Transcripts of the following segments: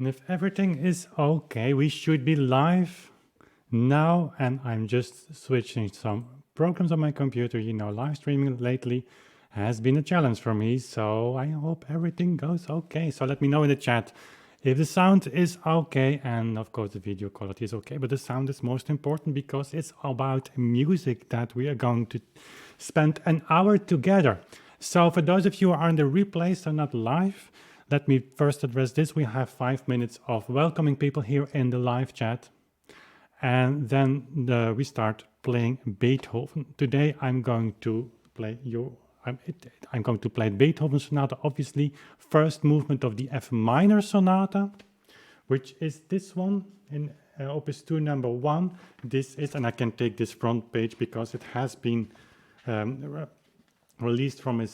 And if everything is okay, we should be live now. And I'm just switching some programs on my computer. You know, live streaming lately has been a challenge for me. So I hope everything goes okay. So let me know in the chat if the sound is okay. And of course, the video quality is okay. But the sound is most important because it's about music that we are going to spend an hour together. So for those of you who are on the replay, so not live, let me first address this. We have 5 minutes of welcoming people here in the live chat. And then we start playing Beethoven. Today I'm going to play I'm going to play Beethoven Sonata, obviously. First movement of the F minor Sonata, which is this one in Opus 2 number 1. This is, and I can take this front page because it has been released from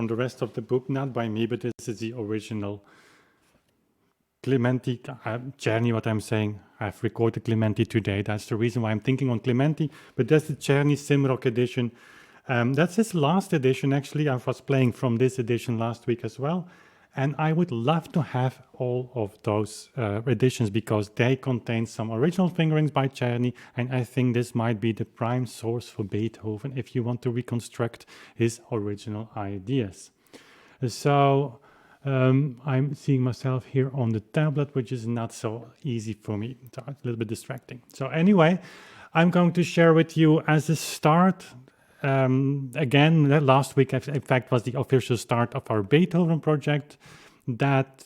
the rest of the book, not by me, but this is the original Clementi, Czerny, what I'm saying. I've recorded Clementi today. That's the reason why I'm thinking on Clementi, but that's the Czerny Simrock edition. That's his last edition, actually. I was playing from this edition last week as well. And I would love to have all of those editions because they contain some original fingerings by Czerny. And I think this might be the prime source for Beethoven if you want to reconstruct his original ideas. So I'm seeing myself here on the tablet, which is not so easy for me. So it's a little bit distracting. So anyway, I'm going to share with you as a start. Again, last week, in fact, was the official start of our Beethoven project that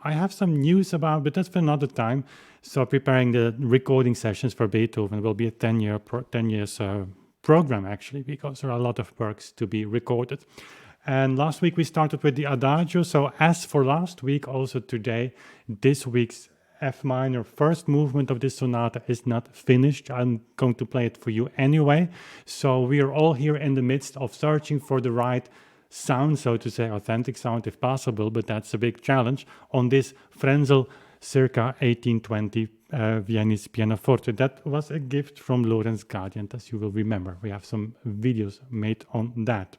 I have some news about, but that's for another time. So preparing the recording sessions for Beethoven will be a 10 years program, actually, because there are a lot of works to be recorded. And last week we started with the Adagio. So as for last week, also today, this week's F minor first movement of this sonata is not finished. I'm going to play it for you anyway. So we are all here in the midst of searching for the right sound, so to say, authentic sound if possible, but that's a big challenge on this Frenzel circa 1820 Viennese pianoforte. That was a gift from Lorenz Gadiant, as you will remember. We have some videos made on that.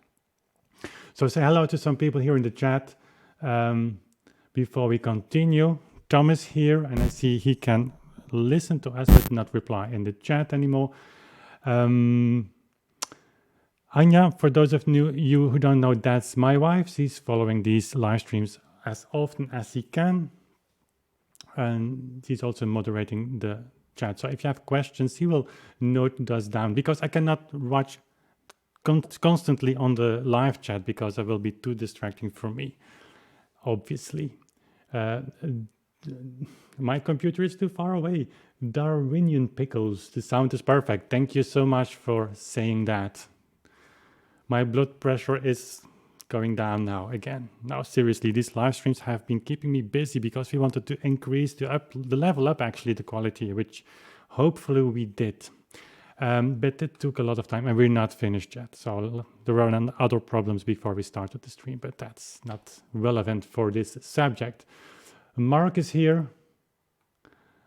So say hello to some people here in the chat before we continue. Thomas here, and I see he can listen to us but not reply in the chat anymore. Anya, for those of you who don't know, that's my wife. She's following these live streams as often as she can. And she's also moderating the chat. So if you have questions, he will note those down because I cannot watch constantly on the live chat because it will be too distracting for me, obviously. My computer is too far away. Darwinian pickles. The sound is perfect. Thank you so much for saying that. My blood pressure is going down now again. Now, seriously, these live streams have been keeping me busy because we wanted to increase the level up, actually, the quality, which hopefully we did. But it took a lot of time and we're not finished yet. So there were other problems before we started the stream, but that's not relevant for this subject. Mark is here.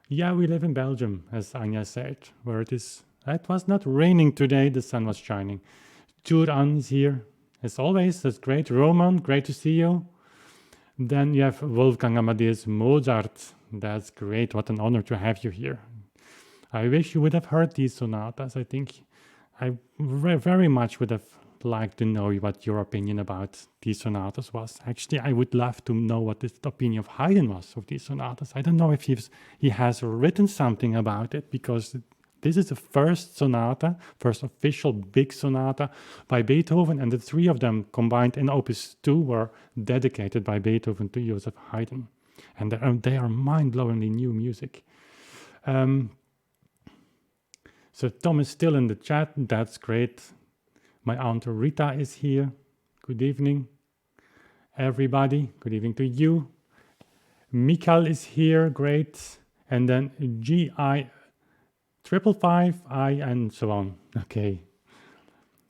Yeah, we live in Belgium, as Anya said, where it was not raining today, the sun was shining. Turan is here, as always, that's great. Roman, great to see you. Then you have Wolfgang Amadeus Mozart. That's great, what an honor to have you here. I wish you would have heard these sonatas. I think I very much would have liked to know what your opinion about these sonatas was. Actually, I would love to know what the opinion of Haydn was of these sonatas. I don't know if he has written something about it because this is the first sonata, first official big sonata by Beethoven, and the three of them combined in Opus 2 were dedicated by Beethoven to Joseph Haydn. And they are mind-blowingly new music. So Tom is still in the chat. That's great. My aunt Rita is here. Good evening, everybody. Good evening to you. Mikael is here. Great. And then GI555I and so on. Okay.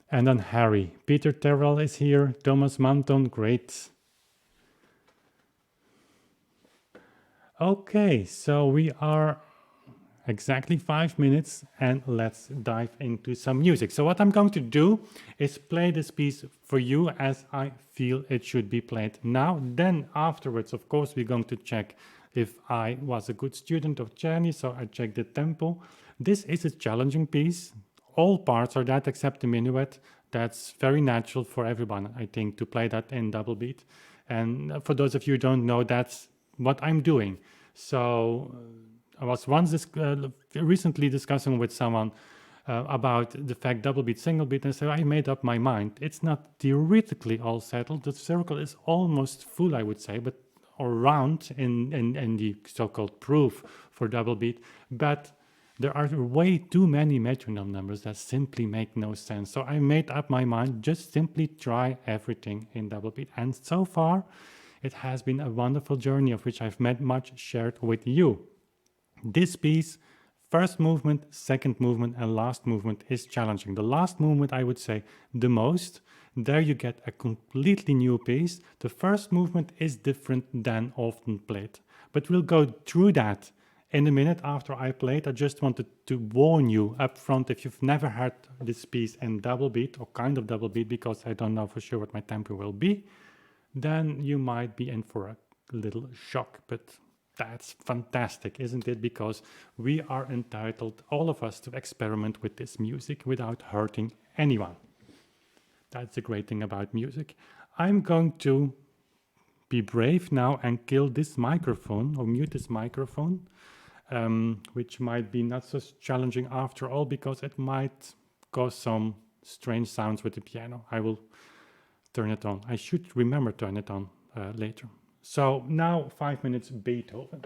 And then Harry. Peter Terrell is here. Thomas Manton. Great. Okay. So we are exactly 5 minutes and let's dive into some music. So what I'm going to do is play this piece for you as I feel it should be played now. Then afterwards, of course, we're going to check if I was a good student of Czerny, so I checked the tempo. This is a challenging piece. All parts are that except the minuet. That's very natural for everyone, I think, to play that in double beat. And for those of you who don't know, that's what I'm doing. So I was once recently discussing with someone about the fact double beat, single beat, and so I made up my mind. It's not theoretically all settled. The circle is almost full, I would say, but or round in the so-called proof for double beat, but there are way too many metronome numbers that simply make no sense. So I made up my mind, just simply try everything in double beat. And so far, it has been a wonderful journey of which I've met much shared with you. This piece, first movement, second movement, and last movement is challenging. The last movement, I would say, the most. There you get a completely new piece. The first movement is different than often played. But we'll go through that in a minute after I play it. I just wanted to warn you up front if you've never heard this piece in double beat or kind of double beat, because I don't know for sure what my tempo will be, then you might be in for a little shock. But that's fantastic, isn't it? Because we are entitled, all of us, to experiment with this music without hurting anyone. That's the great thing about music. I'm going to be brave now and kill this microphone or mute this microphone, which might be not so challenging after all, because it might cause some strange sounds with the piano. I will turn it on. I should remember to turn it on later. So now 5 minutes Beethoven.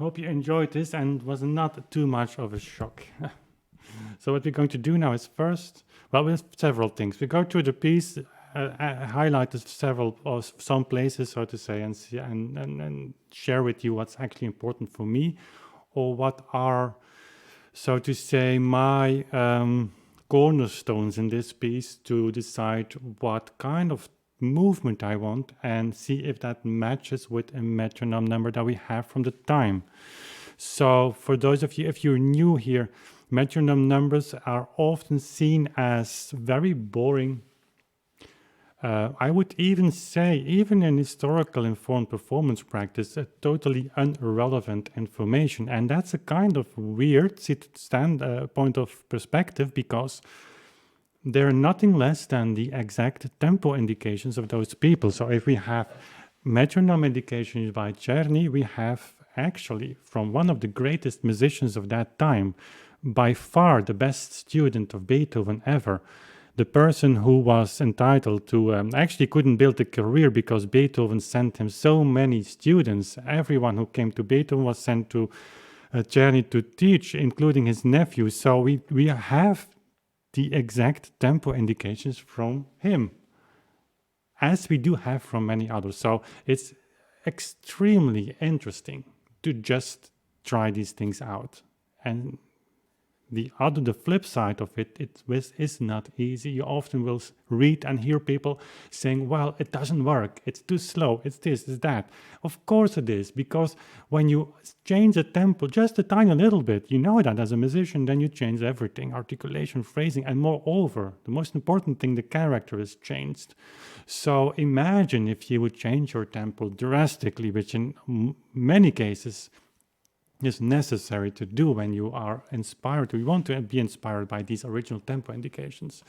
Hope you enjoyed this and was not too much of a shock. So what we're going to do now is first, well, we have several things. We go through the piece, highlight several or some places, so to say, and see, and share with you what's actually important for me, or what are, so to say, my cornerstones in this piece to decide what kind of movement I want and see if that matches with a metronome number that we have from the time. So for those of you, if you're new here, metronome numbers are often seen as very boring. I would even say, even in historical informed performance practice, a totally irrelevant information. And that's a kind of weird point of perspective, because they're nothing less than the exact tempo indications of those people. So if we have metronome indications by Czerny, we have actually from one of the greatest musicians of that time, by far the best student of Beethoven ever, the person who was entitled to, actually couldn't build a career because Beethoven sent him so many students. Everyone who came to Beethoven was sent to Czerny to teach, including his nephew. So we have the exact tempo indications from him, as we do have from many others. So it's extremely interesting to just try these things out. And the flip side of it is not easy. You often will read and hear people saying, well, it doesn't work, it's too slow, it's this, it's that. Of course it is, because when you change the tempo just a tiny little bit, you know that as a musician, then you change everything, articulation, phrasing, and moreover, the most important thing, the character is changed. So imagine if you would change your tempo drastically, which in many cases is necessary to do when you are inspired, or you want to be inspired by these original tempo indications.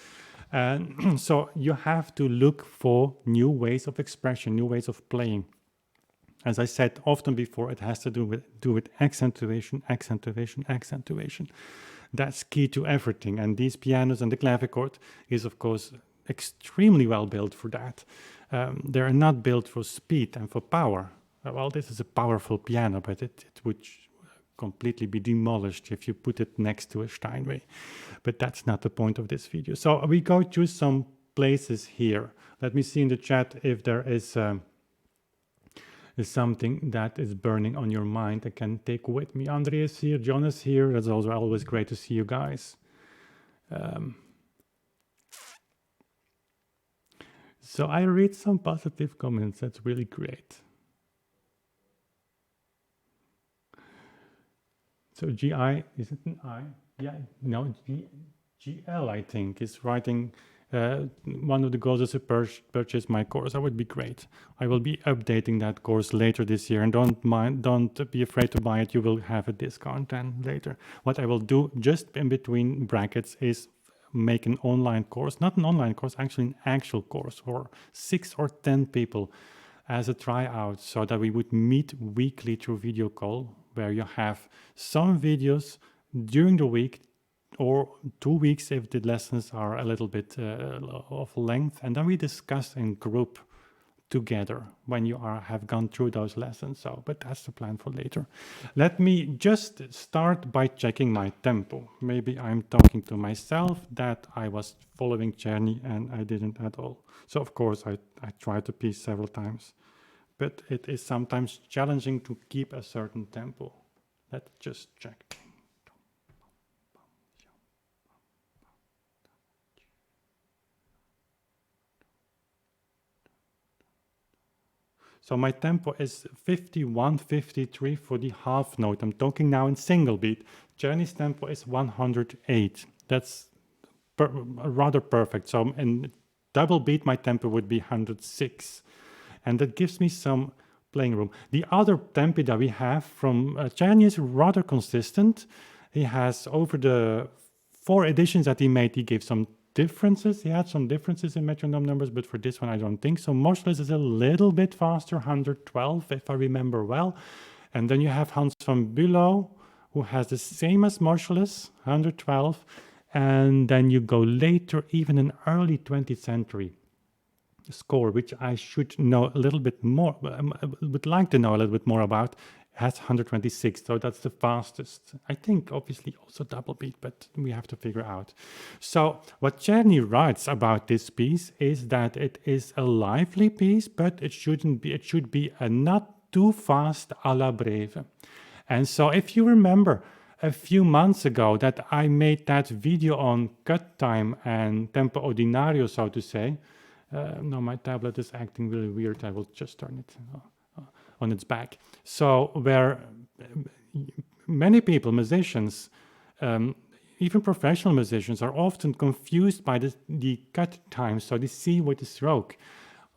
And so you have to look for new ways of expression, new ways of playing. As I said often before, it has to do with accentuation, accentuation, accentuation. That's key to everything. And these pianos and the clavichord is, of course, extremely well built for that. They are not built for speed and for power. Well, this is a powerful piano, but it would completely be demolished if you put it next to a Steinway. But that's not the point of this video. So we go to some places here. Let me see in the chat if there is something that is burning on your mind I can take with me. Andre is here, John is here. That's also always great to see you guys. So I read some positive comments. That's really great. So GI, is it an I? Yeah, no, GL, I think, is writing. One of the goals is to purchase my course. That would be great. I will be updating that course later this year, and don't be afraid to buy it. You will have a discount then later. What I will do just in between brackets is make an online course, not an online course, actually an actual course for 6 or 10 people as a tryout, so that we would meet weekly through video call, where you have some videos during the week or 2 weeks if the lessons are a little bit of length, and then we discuss in group together when you have gone through those lessons. So, but that's the plan for later. Let me just start by checking my tempo. Maybe I'm talking to myself that I was following Czerny and I didn't at all. So of course I tried to piece several times, but it is sometimes challenging to keep a certain tempo. Let's just check. So my tempo is 51, 53 for the half note. I'm talking now in single beat. Czerny's tempo is 108. That's rather perfect. So in double beat, my tempo would be 106. And that gives me some playing room. The other tempi that we have from Czerny is rather consistent. He has, over the 4 editions that he made, he gave some differences. He had some differences in metronome numbers, but for this one I don't think so. Moschles is a little bit faster, 112 if I remember well. And then you have Hans van Bülow, who has the same as Moschles, 112. And then you go later, even in early 20th century score, which I should know a little bit more, would like to know a little bit more about, has 126, so that's the fastest. I think obviously also double beat, but we have to figure out. So what Czerny writes about this piece is that it is a lively piece, but it shouldn't be. It should be a not too fast alla breve. And so if you remember a few months ago that I made that video on cut time and tempo ordinario, so to say. No, my tablet is acting really weird. I will just turn it on its back. So where many people, musicians, even professional musicians, are often confused by the cut time, so the C with the stroke,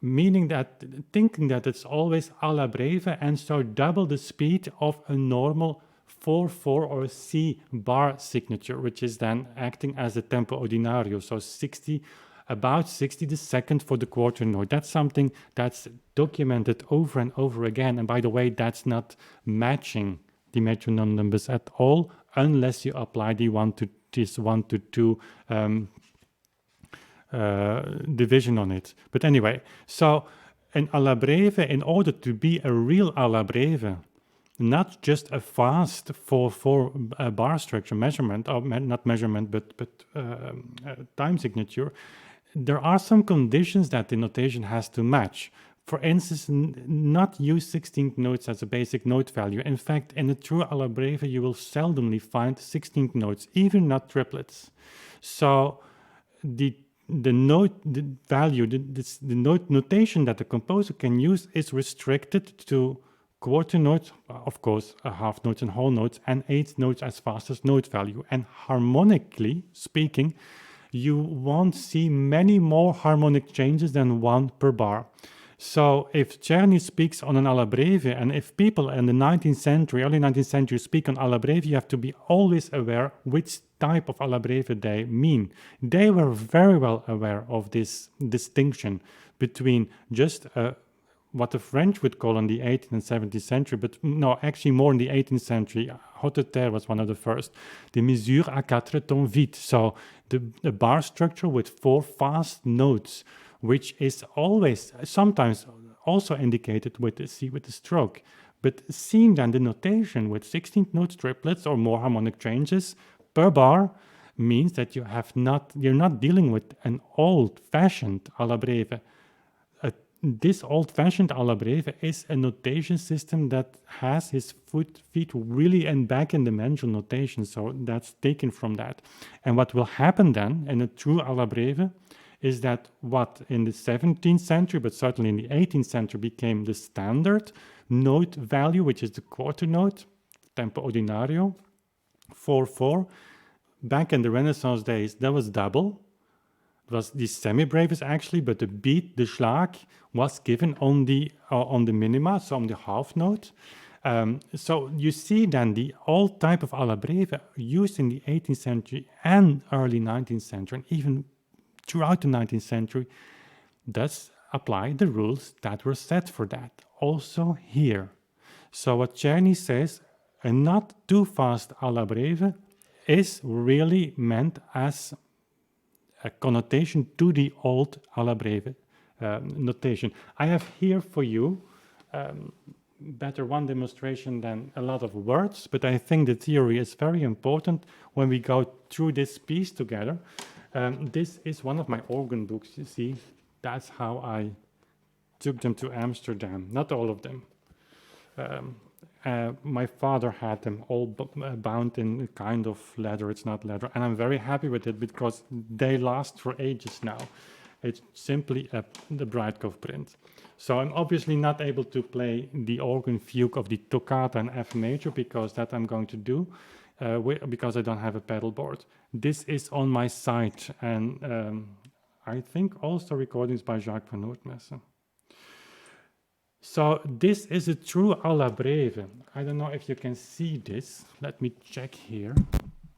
meaning that, thinking that it's always alla breve, and so double the speed of a normal 4/4 or C bar signature, which is then acting as a tempo ordinario, so 60, about 60 the second for the quarter note. That's something that's documented over and over again. And by the way, that's not matching the metronome numbers at all, unless you apply the 1 to 2 division on it. But anyway, so an alla breve, in order to be a real alla breve, not just a fast 4/4 bar structure measurement, or not measurement, but time signature, there are some conditions that the notation has to match. For instance, not use 16th notes as a basic note value. In fact, in a true alla breve, you will seldomly find 16th notes, even not triplets. So the note notation that the composer can use is restricted to quarter notes, of course, half notes and whole notes, and 8th notes as fastest note value. And harmonically speaking, you won't see many more harmonic changes than 1 per bar. So if Czerny speaks on an alla breve, and if people in the 19th century, early 19th century speak on alla breve, you have to be always aware which type of alla breve they mean. They were very well aware of this distinction between just what the French would call in the 18th and 17th century, but no, actually more in the 18th century. Hotteterre was one of the first. The mesure à 4 tons vite, so the bar structure with 4 fast notes, which is always, sometimes also indicated with the C with the stroke. But seeing then the notation with 16th notes, triplets, or more harmonic changes per bar means that you're not dealing with an old-fashioned alla breve. This old-fashioned alla breve is a notation system that has his feet really and back in dimensional notation, so that's taken from that. And what will happen then in a true alla breve is that what in the 17th century, but certainly in the 18th century, became the standard note value, which is the quarter note, tempo ordinario, 4/4. Back in the Renaissance days, that was double. It was the semi-brevis actually, but the beat, the Schlag, was given on the minima, so on the half note. So you see then the old type of alla breve used in the 18th century and early 19th century, and even throughout the 19th century, does apply the rules that were set for that. Also here. So what Czerny says, a not too fast alla breve is really meant as a connotation to the old alla breve notation. I have here for you better one demonstration than a lot of words, but I think the theory is very important when we go through this piece together. This is one of my organ books, you see. That's how I took them to Amsterdam, not all of them. My father had them all bound in a kind of leather. It's not leather, and I'm very happy with it because they last for ages now. It's simply the Breitkopf print. So I'm obviously not able to play the organ fugue of the toccata in F major because that I'm going to do because I don't have a pedal board. This is on my site, and I think also recordings by Jacques van Noortmessen. So this is a true alla breve. I don't know if you can see this. Let me check here,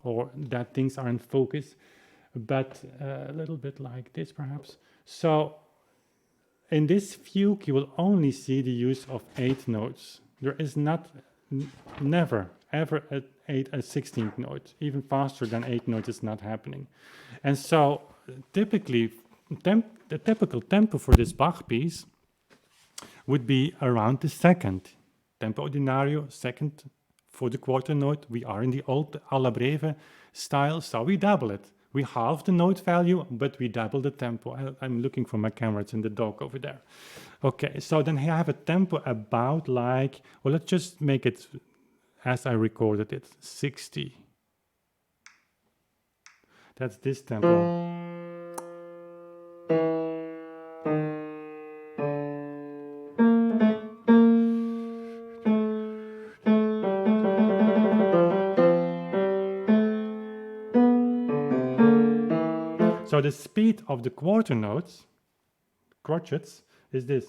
or that things are in focus, but a little bit like this perhaps. So in this fugue, you will only see the use of 8 notes. There is never, ever a 16th note. Even faster than 8 notes is not happening. And so typically, the typical tempo for this Bach piece would be around the second. Tempo ordinario, second for the quarter note. We are in the old alla breve style, so we double it. We halve the note value, but we double the tempo. I'm looking for my camera, it's in the dock over there. Okay, so then I have a tempo about like, well, let's just make it as I recorded it, 60. That's this tempo. So the speed of the quarter notes, crotchets, is this.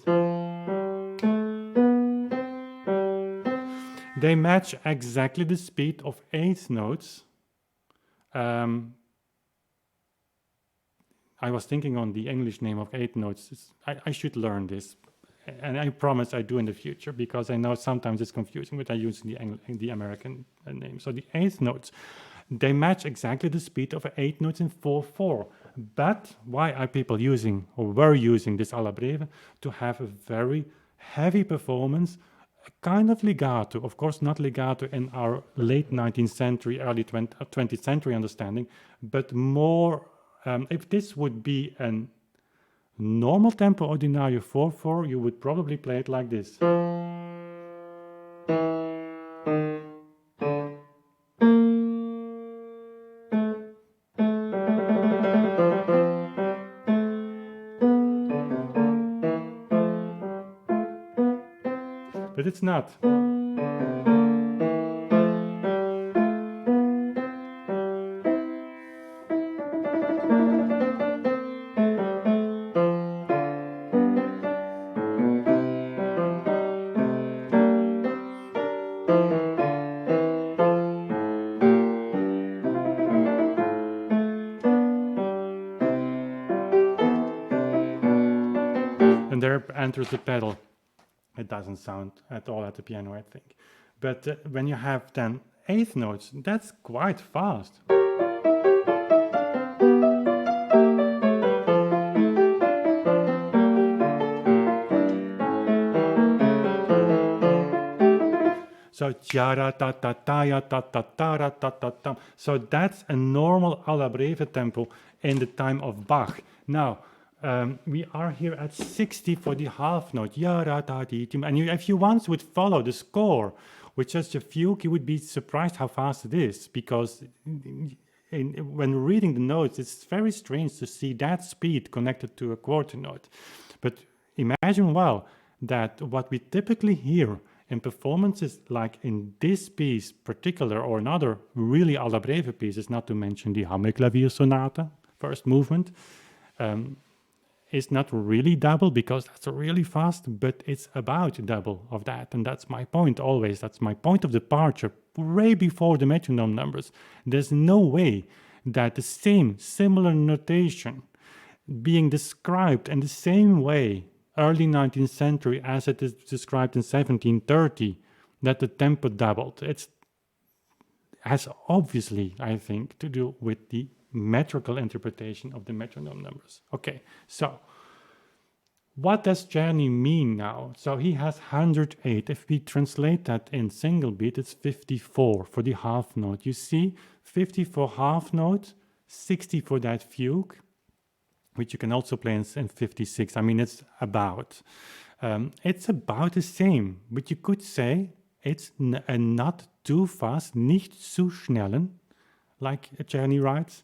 They match exactly the speed of 8 notes. I was thinking on the English name of 8 notes. I should learn this. And I promise I do in the future, because I know sometimes it's confusing, but I use the American name. So the 8 notes, they match exactly the speed of 8 notes in 4/4. But why are people using, or were using, this alla breve? To have a very heavy performance, a kind of legato. Of course, not legato in our late 19th century, early 20th century understanding, but more, if this would be a normal tempo ordinario 4/4, you would probably play it like this. But it's not. And there enters the pedal. It doesn't sound at all at the piano, I think. But when you have then 8th notes, that's quite fast. So ta ta ta ta ta ta ta ta ta. So that's a normal alla breve tempo in the time of Bach. Now, we are here at 60 for the half note. And if you once would follow the score with just a fugue, you would be surprised how fast it is, because when reading the notes, it's very strange to see that speed connected to a quarter note. But imagine well that what we typically hear in performances like in this piece particular or another really alla breve pieces, not to mention the Hammerklavier Sonata, first movement, is not really double because that's really fast, but it's about double of that. And that's my point always. That's my point of departure way before the metronome numbers. There's no way that the same similar notation being described in the same way early 19th century as it is described in 1730, that the tempo doubled. It has obviously, I think, to do with the metrical interpretation of the metronome numbers. Okay, so what does Czerny mean now? So he has 108. If we translate that in single beat, it's 54 for the half note. You see, 50 for half note, 60 for that fugue, which you can also play in 56. I mean, it's about the same, but you could say it's not too fast, nicht zu schnellen, like Czerny writes,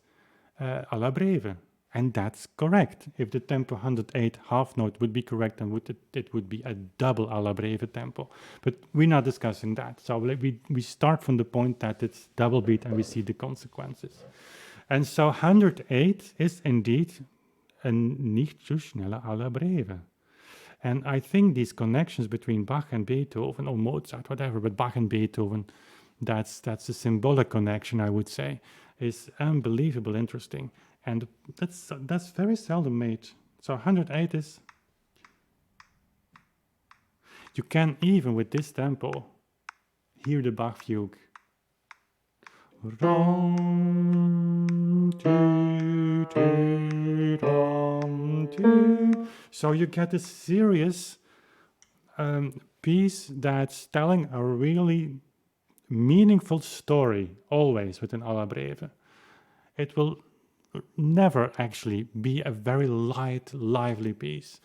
alla breve. And that's correct. If the tempo 108 half note would be correct, then it would be a double alla breve tempo. But we're not discussing that. So we start from the point that it's double beat and we see the consequences. And so 108 is indeed a nicht zu schnelle alla breve. And I think these connections between Bach and Beethoven, or Mozart, whatever, but Bach and Beethoven, that's a symbolic connection, I would say, is unbelievable interesting. And that's very seldom made. So 108 is... You can even with this tempo hear the Bach fugue. So you get a serious piece that's telling a really meaningful story, always with an alla breve. It will never actually be a very light, lively piece.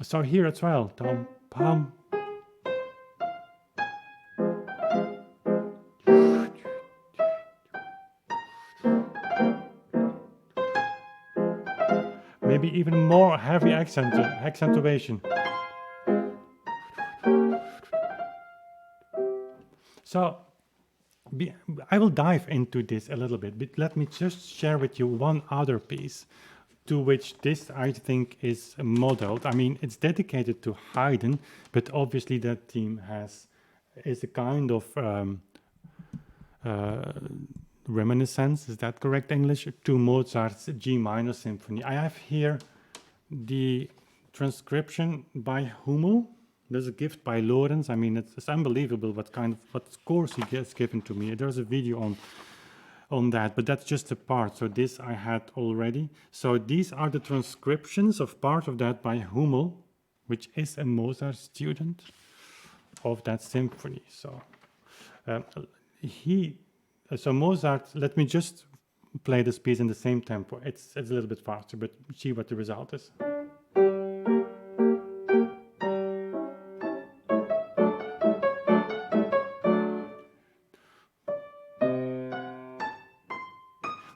So here as well, tom, pam. Maybe even more heavy accentuation. So I will dive into this a little bit, but let me just share with you one other piece to which this, I think, is modeled. I mean, it's dedicated to Haydn, but obviously that theme is a kind of reminiscence, is that correct English, to Mozart's G minor symphony. I have here the transcription by Hummel. There's a gift by Lorenz. I mean, it's unbelievable what scores he gets given to me. There's a video on that, but that's just a part. So this I had already. So these are the transcriptions of part of that by Hummel, which is a Mozart student of that symphony. So so Mozart, let me just play this piece in the same tempo. It's a little bit faster, but see what the result is.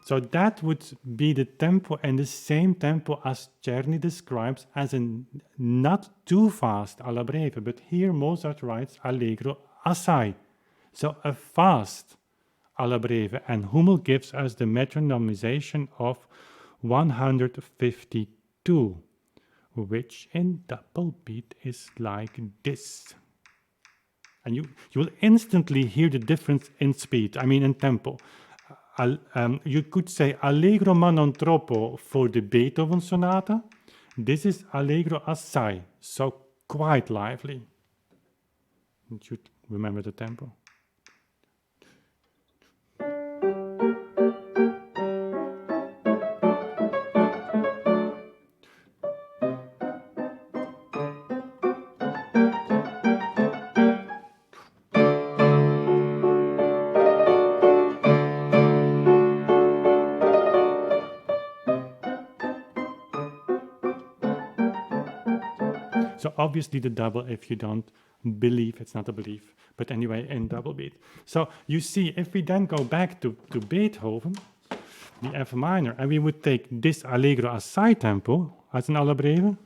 So that would be the tempo and the same tempo as Czerny describes as a not too fast alla breve, but here Mozart writes Allegro assai, so a fast alla breve, and Hummel gives us the metronomization of 152, which in double beat is like this. And you will instantly hear the difference in speed, I mean in tempo. You could say Allegro ma non troppo for the Beethoven Sonata. This is Allegro assai, so quite lively. You should remember the tempo. So obviously the double, if you don't believe, it's not a belief, but anyway, in double beat. So you see, if we then go back to Beethoven, the F minor, and we would take this Allegro assai tempo as an alla breve.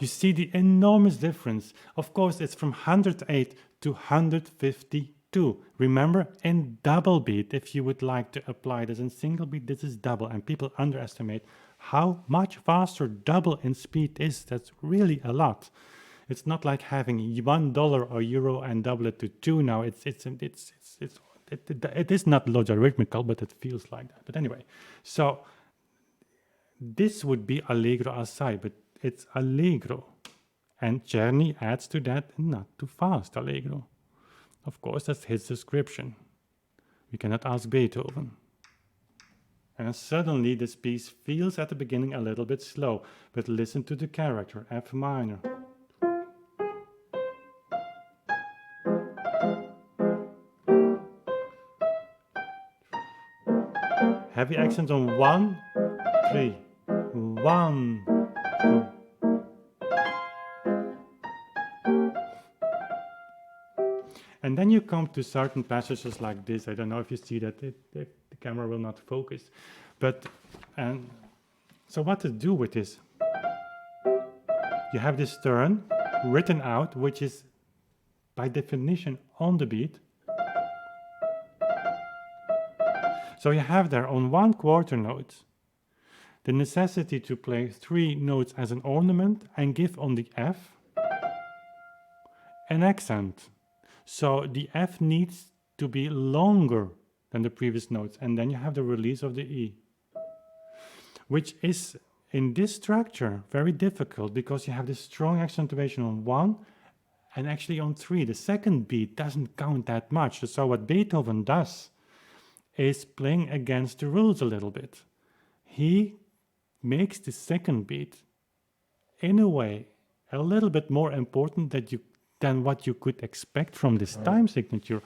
You see the enormous difference. Of course, it's from 108 to 152. Remember, in double beat, if you would like to apply this in single beat, this is double, and people underestimate how much faster double in speed is. That's really a lot. It's not like having $1 or euro and double it to 2 now. It is not logarithmical, but it feels like that. But anyway, so this would be Allegro assai, but it's Allegro. And Czerny adds to that, not too fast Allegro. Of course, that's his description. We cannot ask Beethoven. And suddenly this piece feels at the beginning a little bit slow, but listen to the character, F minor. Heavy accent on 1, 3, 1, 2. And then you come to certain passages like this. I don't know if you see that, the camera will not focus. But, so what to do with this? You have this turn written out, which is by definition on the beat. So you have there on 1 quarter note the necessity to play 3 notes as an ornament and give on the F an accent. So the F needs to be longer than the previous notes, and then you have the release of the E, which is in this structure very difficult because you have this strong accentuation on 1 and actually on 3. The second beat doesn't count that much. So what Beethoven does is playing against the rules a little bit. He makes the second beat in a way a little bit more important than what you could expect from this time signature.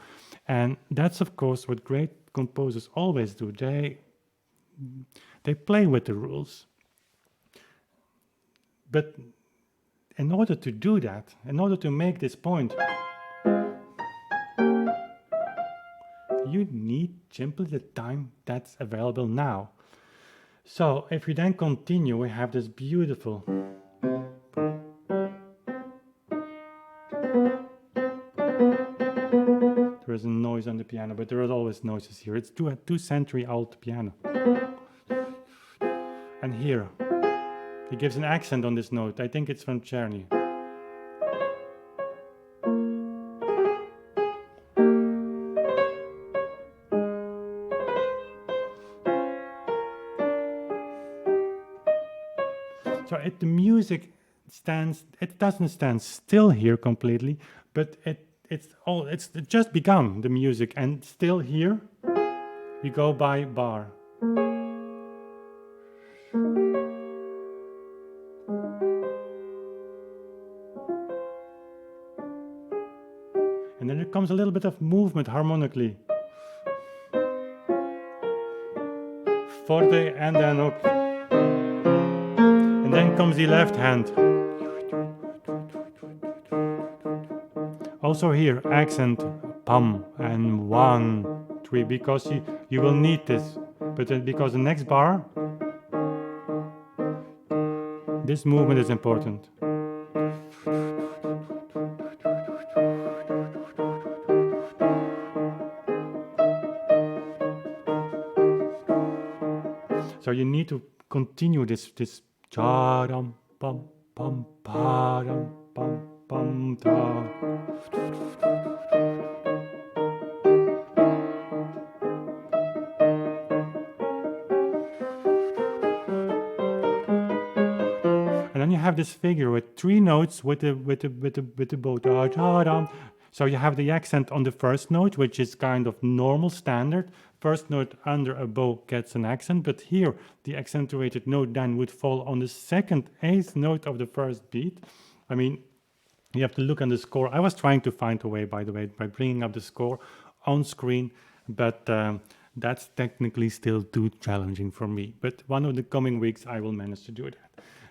And that's of course what great composers always do. They play with the rules. But in order to do that, in order to make this point, you need simply the time that's available now. So if we then continue, we have this beautiful there is a noise on the piano, but there are always noises here. It's a 2-century old piano. And here, he gives an accent on this note. I think it's from Czerny. So the music it doesn't stand still here completely, but it's just begun, the music, and still here we go by bar. And then there comes a little bit of movement harmonically. Forte and then up. And then comes the left hand. Also here, accent, pam, and 1, 3, because you will need this. But then because the next bar, this movement is important. So you need to continue this cha-dum, pam, pam, pa-dum, pam, pam, ta. And then you have this figure with 3 notes with the bow, ta-dum. So you have the accent on the first note, which is kind of normal standard. First note under a bow gets an accent, but here the accentuated note then would fall on the second 8th note of the first beat. I mean, you have to look on the score. I was trying to find a way, by the way, by bringing up the score on screen, but that's technically still too challenging for me. But one of the coming weeks I will manage to do that.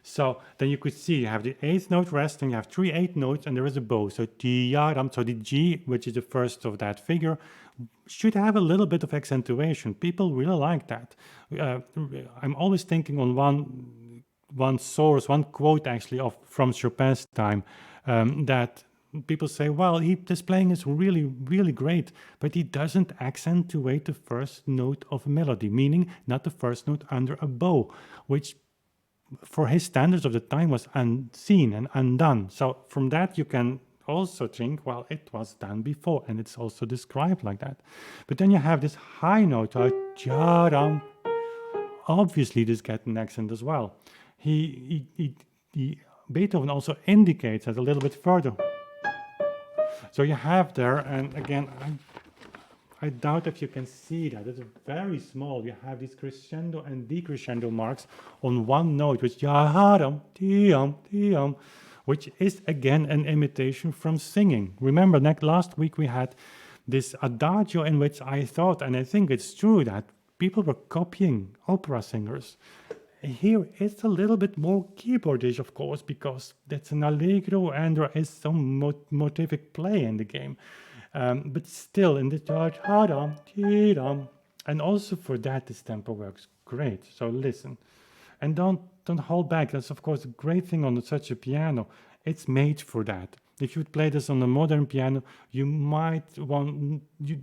So then you could see you have the 8th note resting, you have 3 8 notes, and there is a bow. So so the G, which is the first of that figure, should have a little bit of accentuation. People really like that. I'm always thinking on one source, one quote actually of from Chopin's time, that people say, well, this playing is really, really great, but he doesn't accentuate the first note of a melody, meaning not the first note under a bow, which for his standards of the time was unseen and undone. So from that you can also think, well, it was done before, and it's also described like that. But then you have this high note, obviously this gets an accent as well. Beethoven also indicates that a little bit further. So you have there, and again, I doubt if you can see that. It's very small. You have these crescendo and decrescendo marks on one note, which which is again an imitation from singing. Remember, last week we had this adagio in which I thought, and I think it's true, that people were copying opera singers. Here it's a little bit more keyboardish, of course, because that's an allegro and there is some motivic play in the game. But still, in the and also for that, this tempo works great. So listen, and don't hold back. That's of course a great thing on such a piano. It's made for that. If you play this on a modern piano, you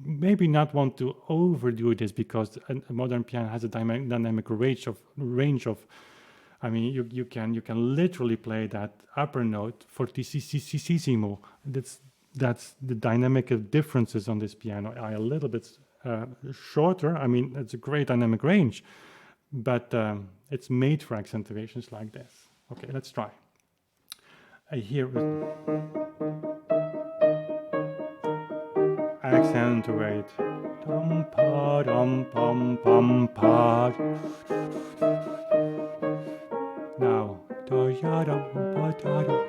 maybe not want to overdo this, because a modern piano has a dynamic range of. I mean, you can literally play that upper note fortissimo. That's the dynamic differences on this piano are a little bit shorter. I mean, it's a great dynamic range, but it's made for accentuations like this. Okay, let's try. Here, accentuate. Dum pa dum pum pum pa. Now, do ya dum pa da dum.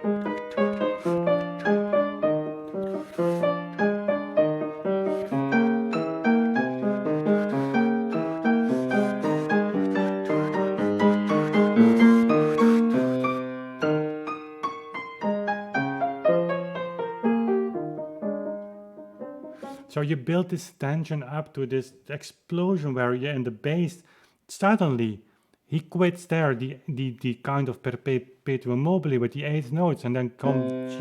So you build this tension up to this explosion where you're in the bass. Suddenly, he quits there, the kind of perpetuum mobile with the 8 notes, and then comes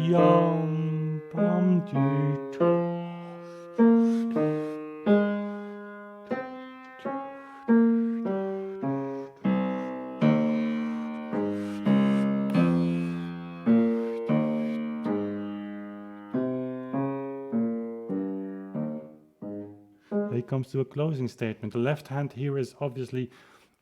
he comes to a closing statement. The left hand here is obviously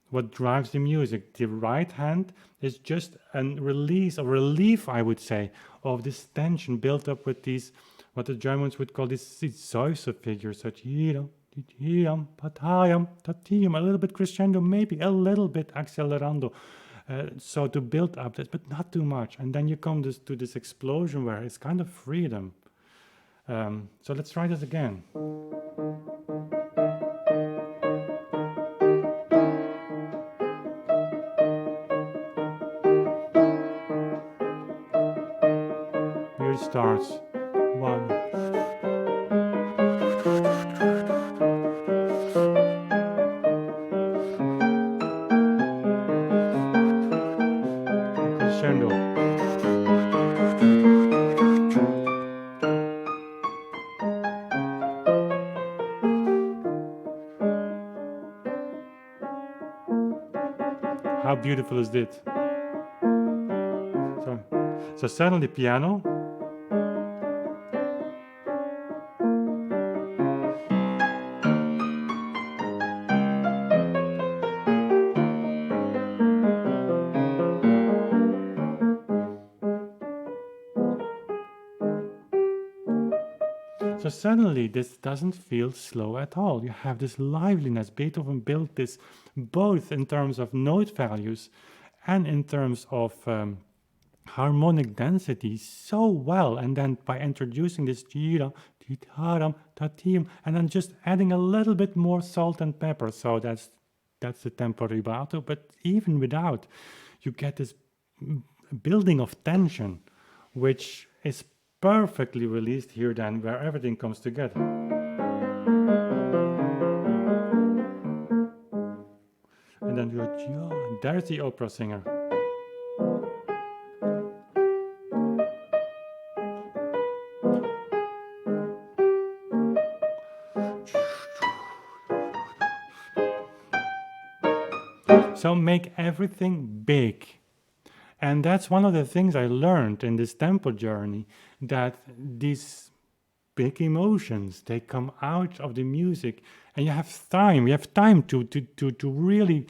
what drives the music. The right hand is just a release or relief, I would say, of this tension built up with these, what the Germans would call these Zeusser figures. So a little bit crescendo, maybe a little bit accelerando. So to build up this, but not too much. And then you come to this explosion where it's kind of freedom. So let's try this again. Here it starts. 1. Crescendo. How beautiful is this? So suddenly piano. So suddenly this doesn't feel slow at all. You have this liveliness. Beethoven built this both in terms of note values and in terms of harmonic density so well. And then by introducing this and then just adding a little bit more salt and pepper. So that's the tempo rubato. But even without, you get this building of tension, which is perfectly released here then, where everything comes together. And then there's the opera singer. So make everything big. And that's one of the things I learned in this tempo journey, that these big emotions, they come out of the music, and you have time to really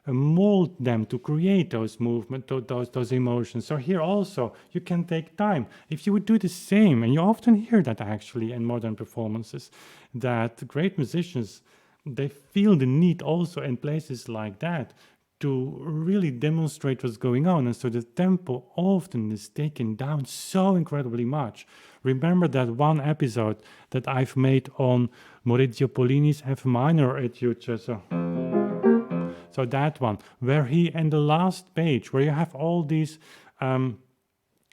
mold them, to create those movements, those emotions. So here also you can take time. If you would do the same, and you often hear that actually in modern performances, that great musicians, they feel the need also in places like that to really demonstrate what's going on. And so the tempo often is taken down so incredibly much. Remember that one episode that I've made on Maurizio Pollini's F minor etude. So that one, where he, in the last page, where you have all these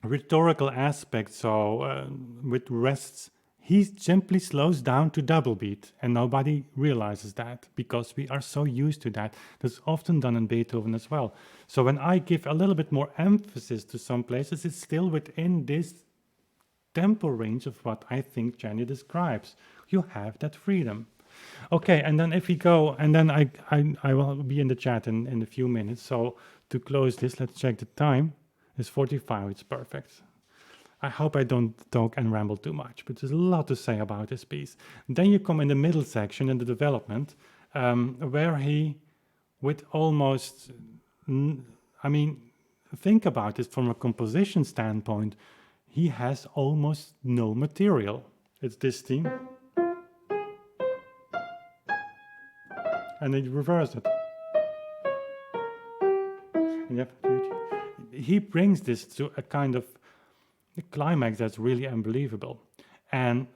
rhetorical aspects, so with rests, he simply slows down to double beat, and nobody realizes that because we are so used to that. That's often done in Beethoven as well. So when I give a little bit more emphasis to some places, it's still within this tempo range of what I think Jenny describes. You have that freedom. Okay, and then if we go, and then I will be in the chat in a few minutes. So to close this, let's check the time. It's 45, it's perfect. I hope I don't talk and ramble too much, but there's a lot to say about this piece. Then you come in the middle section, in the development, where he, with almost, I mean, think about it from a composition standpoint, he has almost no material. It's this theme. And then you reverse it. And he brings this to a kind of climax that's really unbelievable. And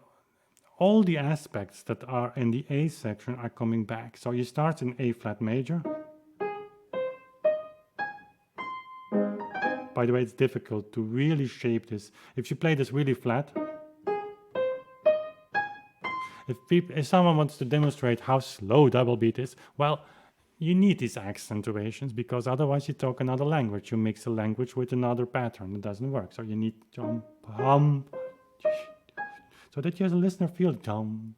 all the aspects that are in the A section are coming back. So you start in A flat major. By the way, it's difficult to really shape this. If you play this really flat, if someone wants to demonstrate how slow double beat is, well, you need these accentuations, because otherwise you talk another language. You mix a language with another pattern. It doesn't work. So you need jump, hum, so that you as a listener feel jump.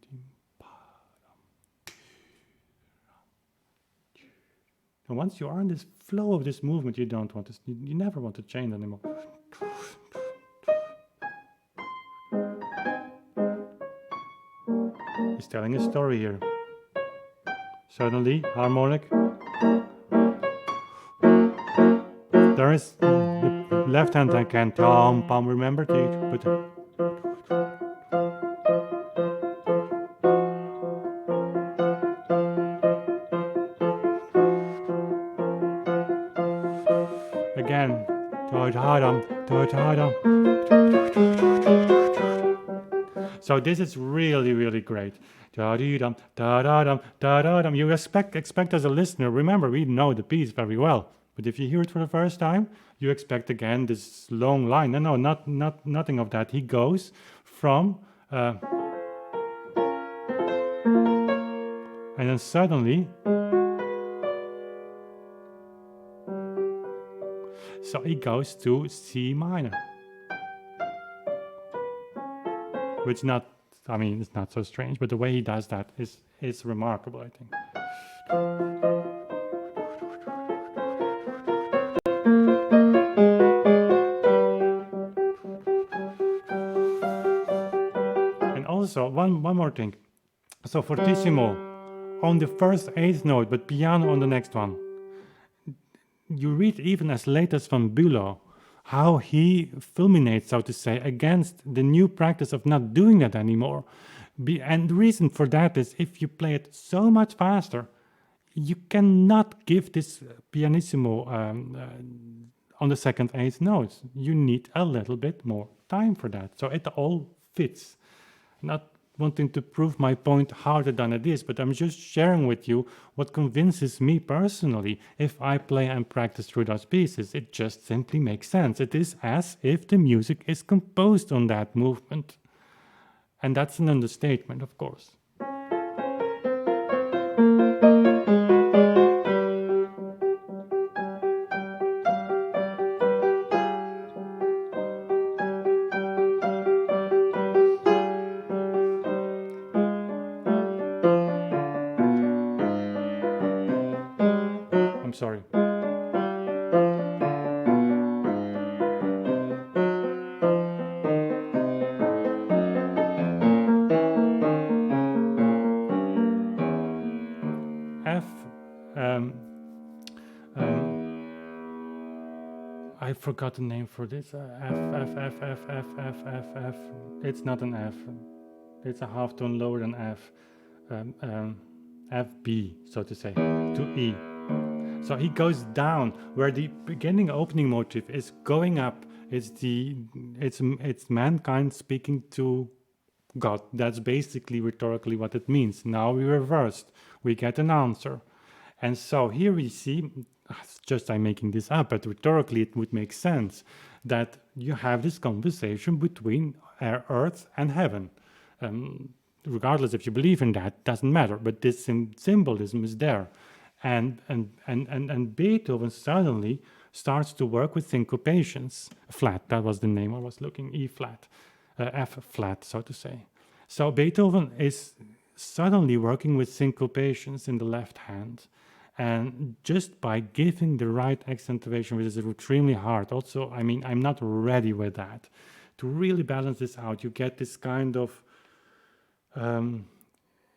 And once you are in this flow of this movement, you don't want to, you never want to change anymore. He's telling a story here. Suddenly, harmonic. There is the left hand I can tom pom. Remember to put. Again. So this is really, really great. You expect as a listener, remember, we know the piece very well. But if you hear it for the first time, you expect again this long line. No, nothing of that. He goes from and then suddenly, so he goes to C minor, which not, I mean, it's not so strange, but the way he does that is remarkable, I think. And also, one more thing. So fortissimo on the first eighth note, but piano on the next one. You read even as late as Van Bülow how he fulminates, so to say, against the new practice of not doing that anymore. And the reason for that is if you play it so much faster, you cannot give this pianissimo on the second eighth notes. You need a little bit more time for that. So it all fits. Not wanting to prove my point harder than it is, but I'm just sharing with you what convinces me personally. If I play and practice through those pieces, it just simply makes sense. It is as if the music is composed on that movement. And that's an understatement, of course. I'm sorry. F, I forgot the name for this. F. It's not an F. It's a half tone lower than F. FB, so to say, to E. So he goes down where the beginning opening motif is going up. It's mankind speaking to God. That's basically rhetorically what it means. Now we reversed. We get an answer. And so here we see, just I'm making this up, but rhetorically it would make sense that you have this conversation between earth and heaven. Regardless if you believe in that, doesn't matter, but this symbolism is there. And Beethoven suddenly starts to work with syncopations. Flat, that was the name I was looking, E flat, F flat, so to say. So Beethoven is suddenly working with syncopations in the left hand. And just by giving the right accentuation, which is extremely hard. Also, I mean, I'm not ready with that. To really balance this out, you get this kind of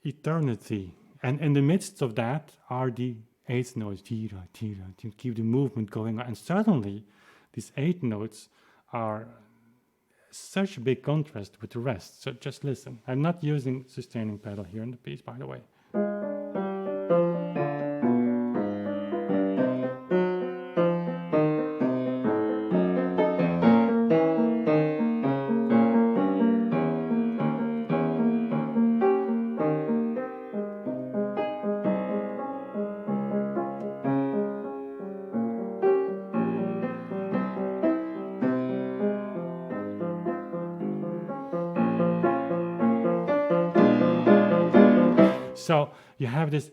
eternity. And in the midst of that are the eighth notes, tira, tira, to keep the movement going on. And suddenly, these 8 notes are such a big contrast with the rest. So just listen. I'm not using sustaining pedal here in the piece, by the way. So you have this,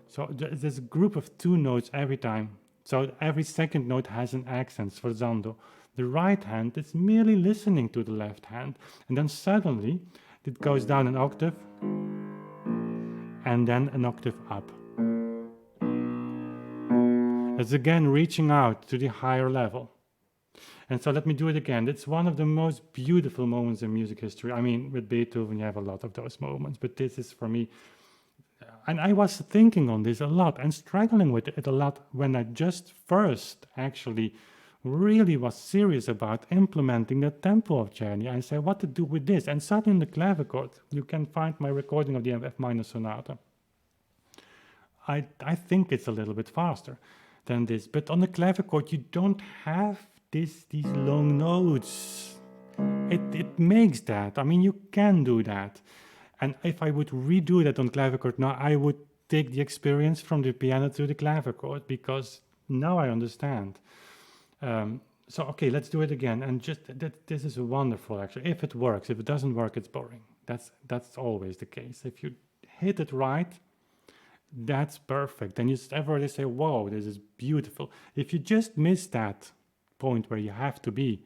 so there's a group of 2 notes every time. So every second note has an accent, sforzando. The right hand is merely listening to the left hand, and then suddenly it goes down an octave, and then an octave up. It's again reaching out to the higher level. And so let me do it again. It's one of the most beautiful moments in music history. I mean, with Beethoven, you have a lot of those moments, but this is for me. And I was thinking on this a lot and struggling with it a lot when I just first actually really was serious about implementing the tempo of Czerny. I said, what to do with this? And suddenly in the clavichord, you can find my recording of the F minor sonata. I think it's a little bit faster than this, but on the clavichord you don't have these long notes. It makes that. I mean, you can do that. And if I would redo that on clavichord now, I would take the experience from the piano to the clavichord, because now I understand. So okay, let's do it again. And just this is wonderful, actually. If it works, if it doesn't work, it's boring. That's always the case. If you hit it right, that's perfect. And you everybody say, "Whoa, this is beautiful." If you just miss that point where you have to be,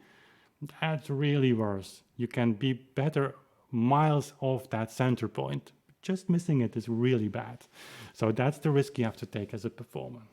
that's really worse. You can be better miles off that center point. Just missing it is really bad. So that's the risk you have to take as a performer.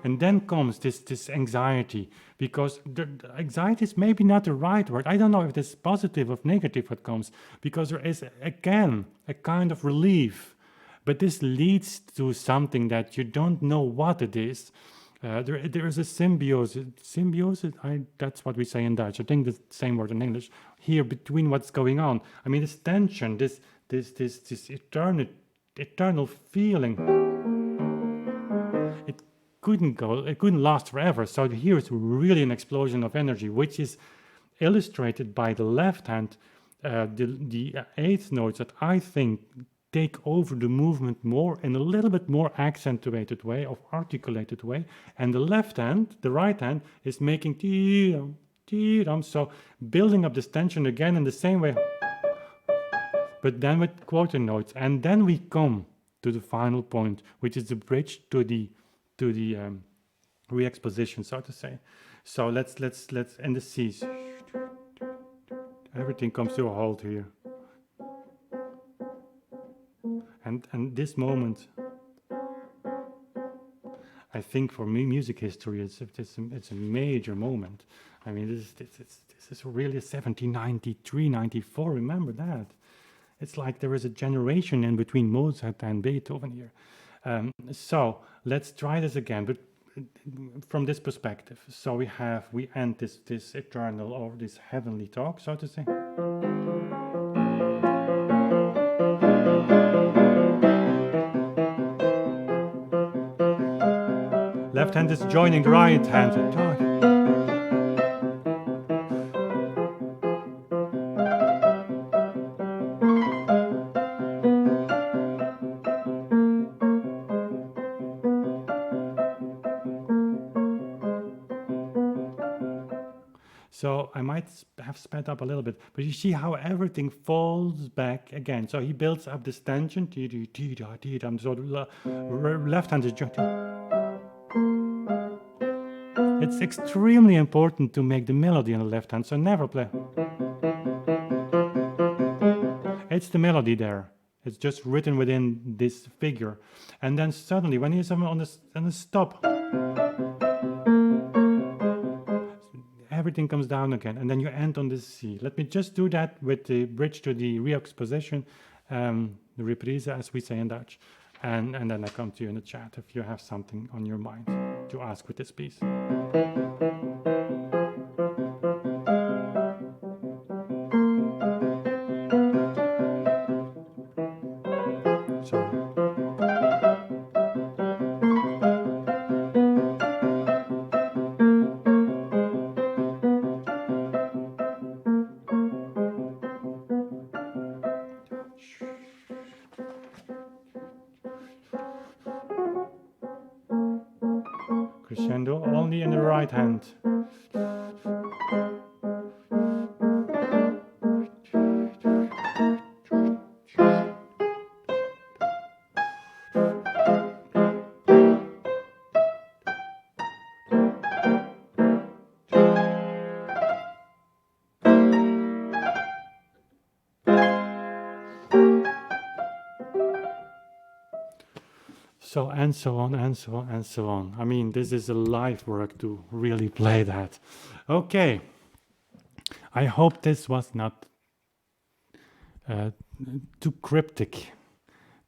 And then comes this anxiety, because the anxiety is maybe not the right word. I don't know if it's positive or negative what comes, because there is, again, a kind of relief. But this leads to something that you don't know what it is. There is a symbiosis. Symbiosis, that's what we say in Dutch. I think the same word in English. Here, between what's going on. I mean, this tension, this eternity eternal feeling. It couldn't last forever. So here is really an explosion of energy, which is illustrated by the left hand, the eighth notes that I think take over the movement more in a little bit more accentuated way, of articulated way, and the left hand, the right hand, is making dee-dum, dee-dum, so building up this tension again in the same way, but then with quarter notes, and then we come to the final point, which is the bridge to the re-exposition, so to say. So let's in the C's. Everything comes to a halt here. And this moment, I think for me, music history, it's a major moment. I mean, this is really 1793, 94, remember that. It's like there is a generation in between Mozart and Beethoven here. So let's try this again, but from this perspective. So we end this eternal or this heavenly talk, so to say. Left hand is joining the right hand. So I might have sped up a little bit, but you see how everything falls back again. So he builds up this tension. So the left hand is joining. It's extremely important to make the melody on the left hand, so never play. It's the melody there. It's just written within this figure. And then suddenly, when he's on the stop, everything comes down again, and then you end on the C. Let me just do that with the bridge to the re-exposition, the reprise, as we say in Dutch. And then I come to you in the chat if you have something on your mind to ask with this piece. Crescendo only in the right hand. So and so on and so on and so on. I mean, this is a live work to really play that. Okay. I hope this was not too cryptic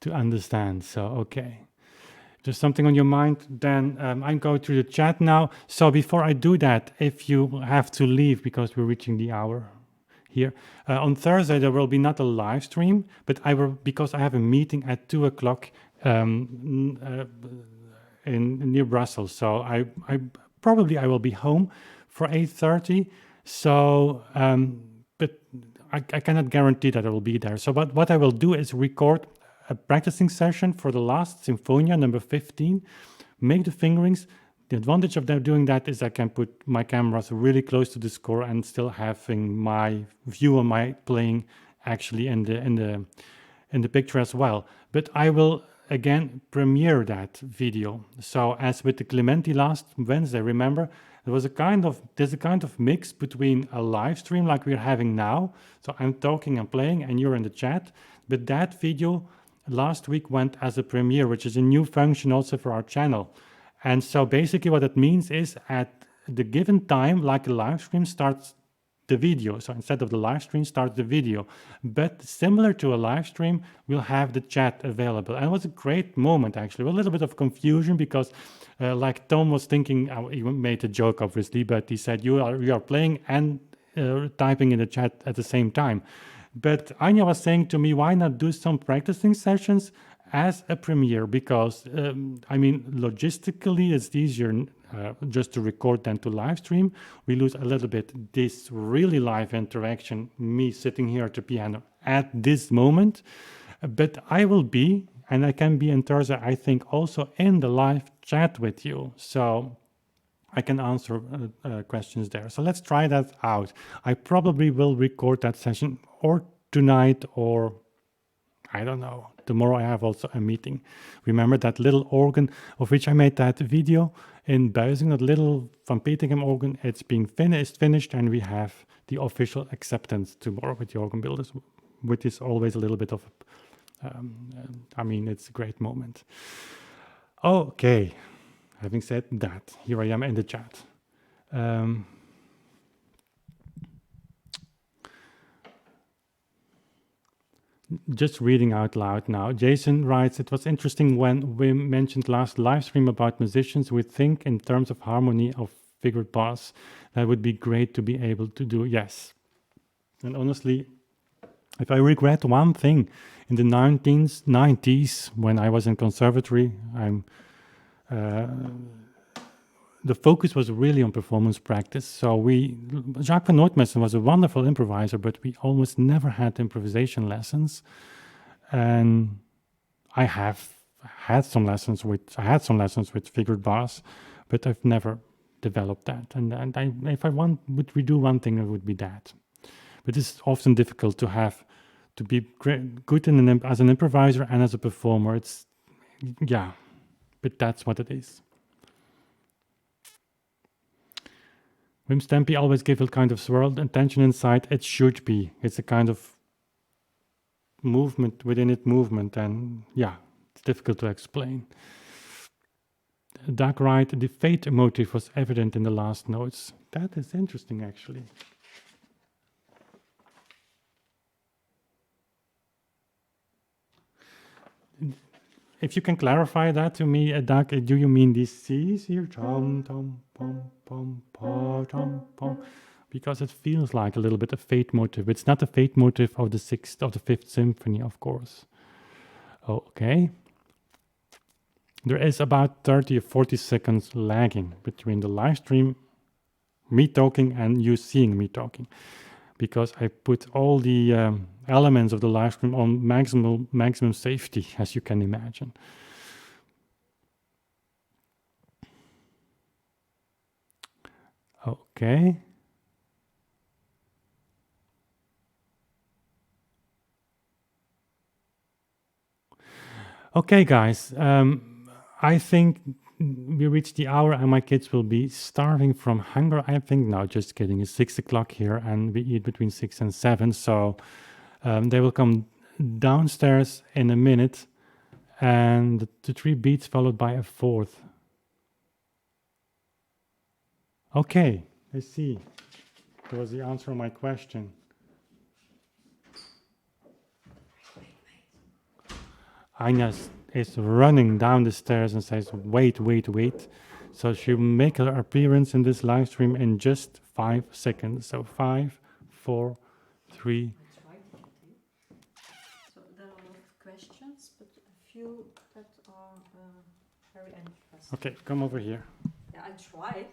to understand. So, okay. If there's something on your mind, then I'm going through the chat now. So before I do that, if you have to leave because we're reaching the hour here, on Thursday there will be not a live stream, but because I have a meeting at 2 o'clock in near Brussels. So I will be home for 8:30. So, but I cannot guarantee that I will be there. So what I will do is record a practicing session for the last Sinfonia, number 15, make the fingerings. The advantage of doing that is I can put my cameras really close to the score and still having my view on my playing actually in the picture as well. But I will again premiere that video. So as with the Clementi last Wednesday, remember, there's a kind of mix between a live stream like we're having now. So I'm talking and playing and you're in the chat. But that video last week went as a premiere, which is a new function also for our channel. And so basically what it means is at the given time, like a live stream, starts the video. So instead of the live stream, starts the video. But similar to a live stream, we'll have the chat available. And it was a great moment, actually. A little bit of confusion because like Tom was thinking, he made a joke, obviously, but he said, you are playing and typing in the chat at the same time. But Anya was saying to me, why not do some practicing sessions as a premiere because, I mean, logistically, it's easier just to record than to live stream. We lose a little bit this really live interaction, me sitting here at the piano at this moment. But I will be, and I can be in Thursday, I think, also in the live chat with you. So I can answer questions there. So let's try that out. I probably will record that session or tonight or I don't know. Tomorrow I have also a meeting. Remember that little organ of which I made that video in Buizing, that little Van Petegem organ. It's being finished, and we have the official acceptance tomorrow with the organ builders, which is always a little bit of, I mean, it's a great moment. Okay, having said that, here I am in the chat. Just reading out loud now. Jason writes, it was interesting when we mentioned last live stream about musicians who think in terms of harmony of figured bass. That would be great to be able to do. Yes. And honestly, if I regret one thing, in the 1990s, when I was in conservatory, the focus was really on performance practice. So Jacques van Noordmessen was a wonderful improviser, but we almost never had improvisation lessons. And I had some lessons with figured bass, but I've never developed that. And if I would redo one thing, it would be that. But it's often difficult to be good as an improviser and as a performer. But that's what it is. Wim Stampy always give a kind of swirl and tension inside. It should be. It's a kind of movement within it movement. And yeah, it's difficult to explain. Doug Wright, the fate motive was evident in the last notes. That is interesting, actually. If you can clarify that to me, Doug, do you mean these C's here? Tom, tom, pom, pom, pa, tom, pom. Because it feels like a little bit a fate motive. It's not the fate motive of the Fifth Symphony, of course. Okay. There is about 30 or 40 seconds lagging between the live stream, me talking, and you seeing me talking. Because I put all the elements of the live stream on maximum safety, as you can imagine. Okay. Okay, guys. I think we reached the hour and my kids will be starving from hunger. I think, no, just kidding. It's 6 o'clock here and we eat between 6 and 7. So they will come downstairs in a minute and the 3 beats followed by a 4th. Okay, I see. That was the answer to my question. Anya is running down the stairs and says, wait, wait, wait. So she'll make her appearance in this live stream in just 5 seconds. So 5, 4, 3. So there are a lot of questions, but a few that are very interesting. Okay, come over here. Yeah, I tried.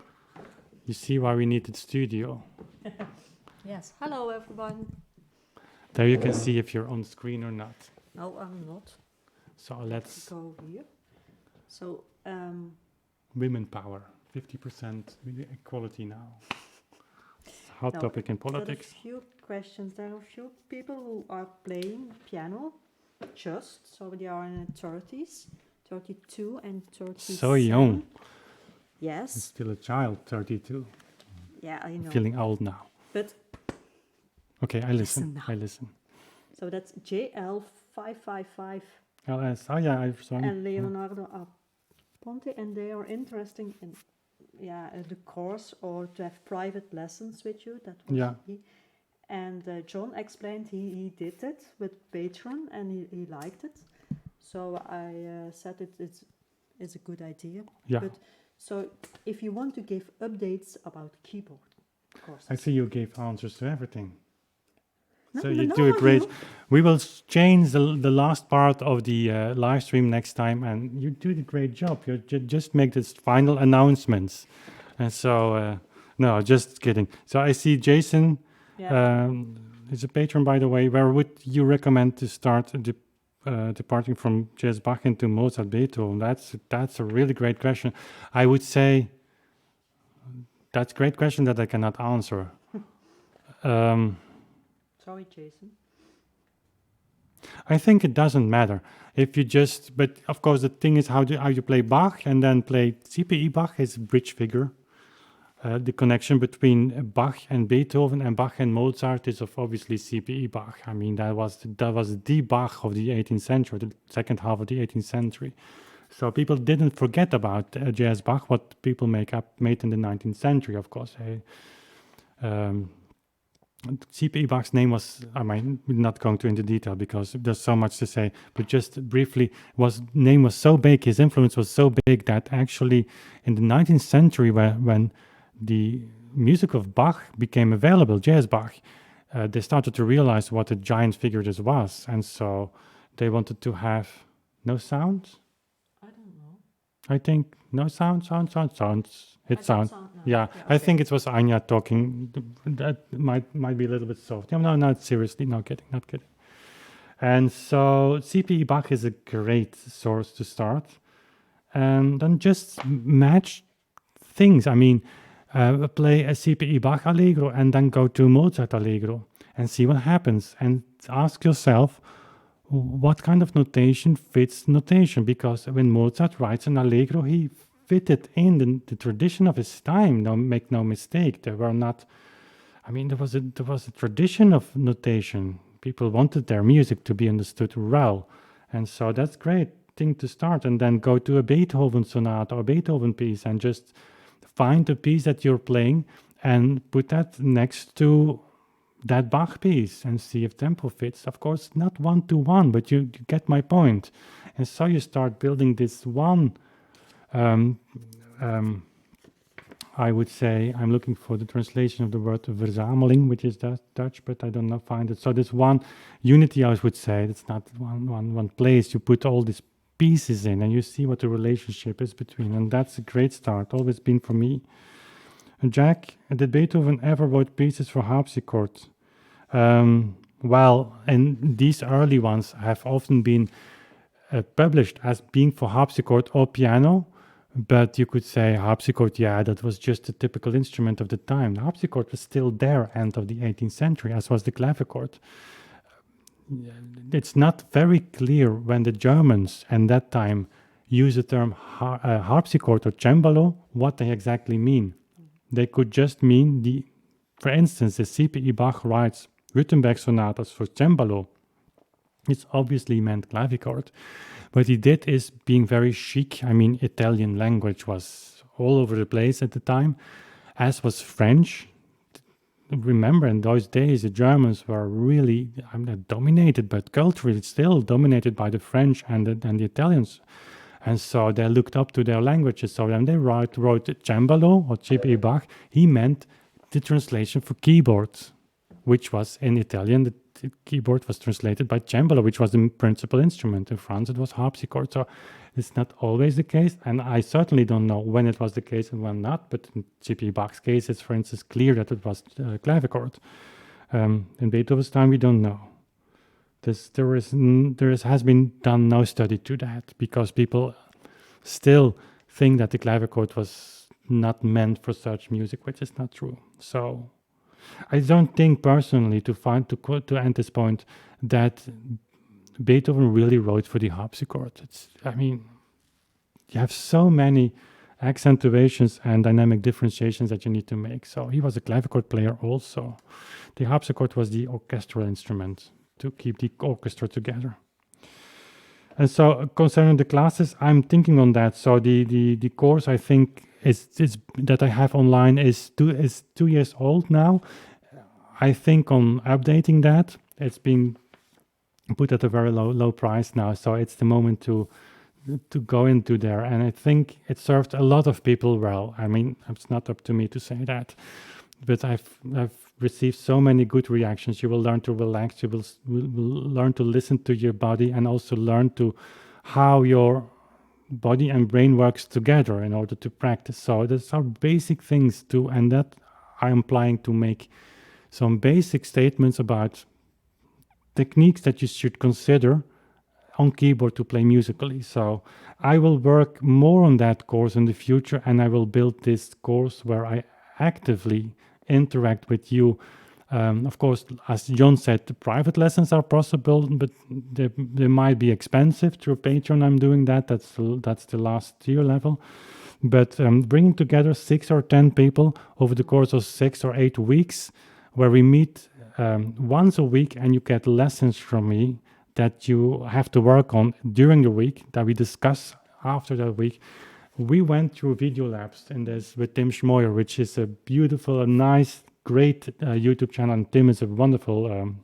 You see why we needed studio. Yes. Hello, everyone. There you can see if you're on screen or not. No, I'm not. So let's go here. So women power, 50% equality now. Hot topic in politics. There are a few questions. There are a few people who are playing piano, so they are in their 30s, 32 and 37. So young. Yes. I'm still a child, 32. Yeah, I know. I'm feeling old now. But okay, I listen. So that's JL555. LS. Oh yeah, I've seen. And Leonardo Aponte, and they are interested in the course or to have private lessons with you. That was he. And John explained he did it with Patreon and he liked it. So I said it's a good idea. Yeah. But so if you want to give updates about keyboard courses. I see you gave answers to everything. So you do a great. We will change the last part of the live stream next time, and you do the great job. You just make this final announcements, and so no, just kidding. So I see Jason is a patron, by the way. Where would you recommend to start departing from J.S.Bach into Mozart, Beethoven? That's a really great question. I would say that's a great question that I cannot answer. Sorry, Jason. I think it doesn't matter if you just. But of course, the thing is how you play Bach and then play C.P.E. Bach is a bridge figure. The connection between Bach and Beethoven and Bach and Mozart is of obviously C.P.E. Bach. I mean, that was the Bach of the 18th century, the second half of the 18th century. So people didn't forget about J.S.Bach, what people made in the 19th century, of course. C.P.E. Bach's name was, we're not going into detail because there's so much to say, but just briefly, name was so big, his influence was so big that actually in the 19th century when the music of Bach became available, J.S.Bach, they started to realize what a giant figure this was. And so they wanted to have no sound. I don't know. I think no sounds. It sounds. Yeah, okay. I think it was Anya talking. That might be a little bit soft. No, seriously, not kidding. And so C.P.E. Bach is a great source to start, and then just match things. I mean, play a C.P.E. Bach Allegro and then go to Mozart Allegro and see what happens, and ask yourself what kind of notation fits notation, because when Mozart writes an Allegro, he fitted in the tradition of his time. No, make no mistake. There was a tradition of notation. People wanted their music to be understood well, and so that's great thing to start. And then go to a Beethoven sonata or Beethoven piece and just find the piece that you're playing and put that next to that Bach piece and see if tempo fits. Of course, not 1-to-1, but you get my point. And so you start building this one. I would say, I'm looking for the translation of the word verzameling, which is Dutch, but I don't know, find it. So this one unity, I would say, it's not one place. You put all these pieces in and you see what the relationship is between. And that's a great start, always been for me. And Jack, did Beethoven ever wrote pieces for harpsichord? Well, and these early ones have often been published as being for harpsichord or piano. But you could say harpsichord, that was just a typical instrument of the time. The harpsichord was still there, end of the 18th century, as was the clavichord. It's not very clear when the Germans at that time use the term harpsichord or cembalo, what they exactly mean. They could just mean for instance, the C.P.E. Bach writes Württemberg sonatas for cembalo. It's obviously meant clavichord. What he did is being very chic. I mean, Italian language was all over the place at the time, as was French. Remember, in those days, the Germans were really not dominated, but culturally still dominated by the French and the Italians. And so they looked up to their languages. So when they wrote cembalo or C.P.E. Bach, he meant the translation for keyboards, which was in Italian. The keyboard was translated by cembalo, which was the principal instrument. In France, it was harpsichord. So it's not always the case. And I certainly don't know when it was the case and when not. But in C.P.E. Bach's case, it's, for instance, clear that it was clavichord. In Beethoven's time, we don't know. There has been done no study to that, because people still think that the clavichord was not meant for such music, which is not true. So I don't think personally, to end this point, that Beethoven really wrote for the harpsichord. You have so many accentuations and dynamic differentiations that you need to make. So he was a clavichord player also. The harpsichord was the orchestral instrument to keep the orchestra together. And so concerning the classes, I'm thinking on that. So the course, I think, is that I have online is 2 years old now. I think on updating that. It's been put at a very low price now, so it's the moment to go into there. And I think it served a lot of people well. I mean, it's not up to me to say that, but I've receive so many good reactions. You will learn to relax. You will learn to listen to your body, and also learn to how your body and brain works together in order to practice. So those are basic things too, and that I am applying to make some basic statements about techniques that you should consider on keyboard to play musically. So I will work more on that course in the future, and I will build this course where I actively interact with you. Of course, as John said, the private lessons are possible, but they might be expensive. Through Patreon, I'm doing that. That's the last tier level. But bringing together 6 or 10 people over the course of 6 or 8 weeks, where we meet once a week, and you get lessons from me that you have to work on during the week, that we discuss after that week. We went through video labs in this with Tim Schmoyer, which is a beautiful, a nice, great YouTube channel. And Tim is a wonderful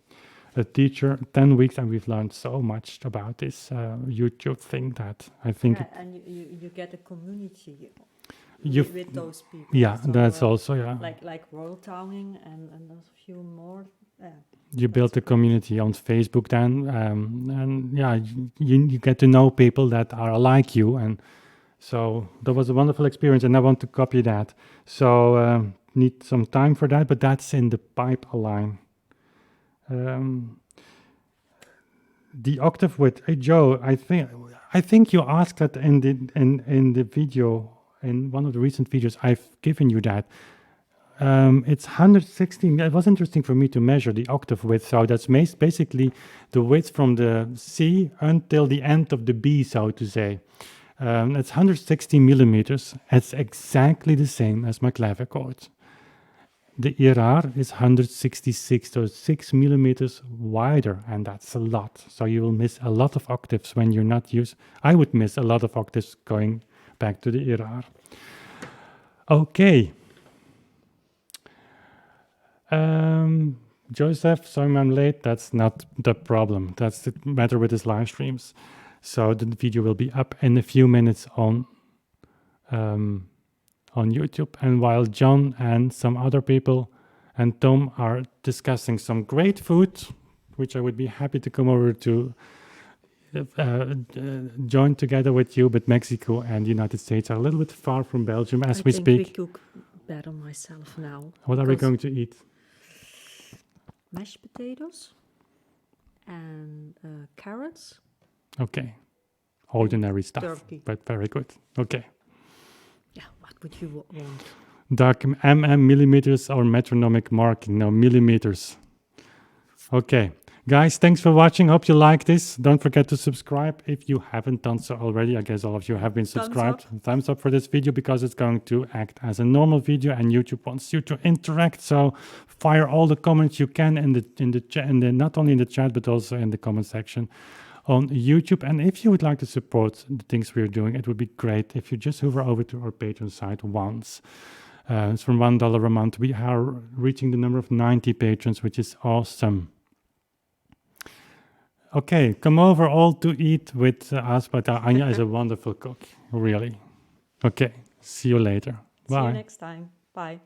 a teacher. 10 weeks, and we've learned so much about this YouTube thing that I think... Yeah, and you get a community with those people. Yeah, so, that's also, yeah. Like world tonguing and a few more. You build a community on Facebook then, and yeah, you get to know people that are like you, and so that was a wonderful experience, and I want to copy that. So need some time for that, but that's in the pipeline. The octave width, Joe, I think you asked that in the video, in one of the recent videos. I've given you that. It's 116. It was interesting for me to measure the octave width. So that's basically the width from the C until the end of the B, so to say. It's 160 millimeters. It's exactly the same as my clavichord. The IRR is 166, so 6 millimeters wider, and that's a lot. So you will miss a lot of octaves when you're not used. I would miss a lot of octaves going back to the IRR. Okay. Joseph, sorry I'm late. That's not the problem. That's the matter with his live streams. So the video will be up in a few minutes on YouTube. And while John and some other people and Tom are discussing some great food, which I would be happy to come over to join together with you, but Mexico and the United States are a little bit far from Belgium as we speak. I think we cook better myself now. What are we going to eat? Mashed potatoes and carrots. Okay. Ordinary stuff, turkey. But very good. Okay. Yeah, what would you want? Dark millimeters or metronomic marking? No, millimeters. Okay. Guys, thanks for watching. Hope you like this. Don't forget to subscribe if you haven't done so already. I guess all of you have been subscribed. Thumbs up for this video, because it's going to act as a normal video, and YouTube wants you to interact. So fire all the comments you can in the chat, and not only in the chat but also in the comment section on YouTube. And if you would like to support the things we're doing, it would be great if you just hover over to our Patreon site once. It's from $1 a month. We are reaching the number of 90 patrons, which is awesome. Okay, come over all to eat with us, but Anja is a wonderful cook, really. Okay, see you later. Bye. See you next time. Bye.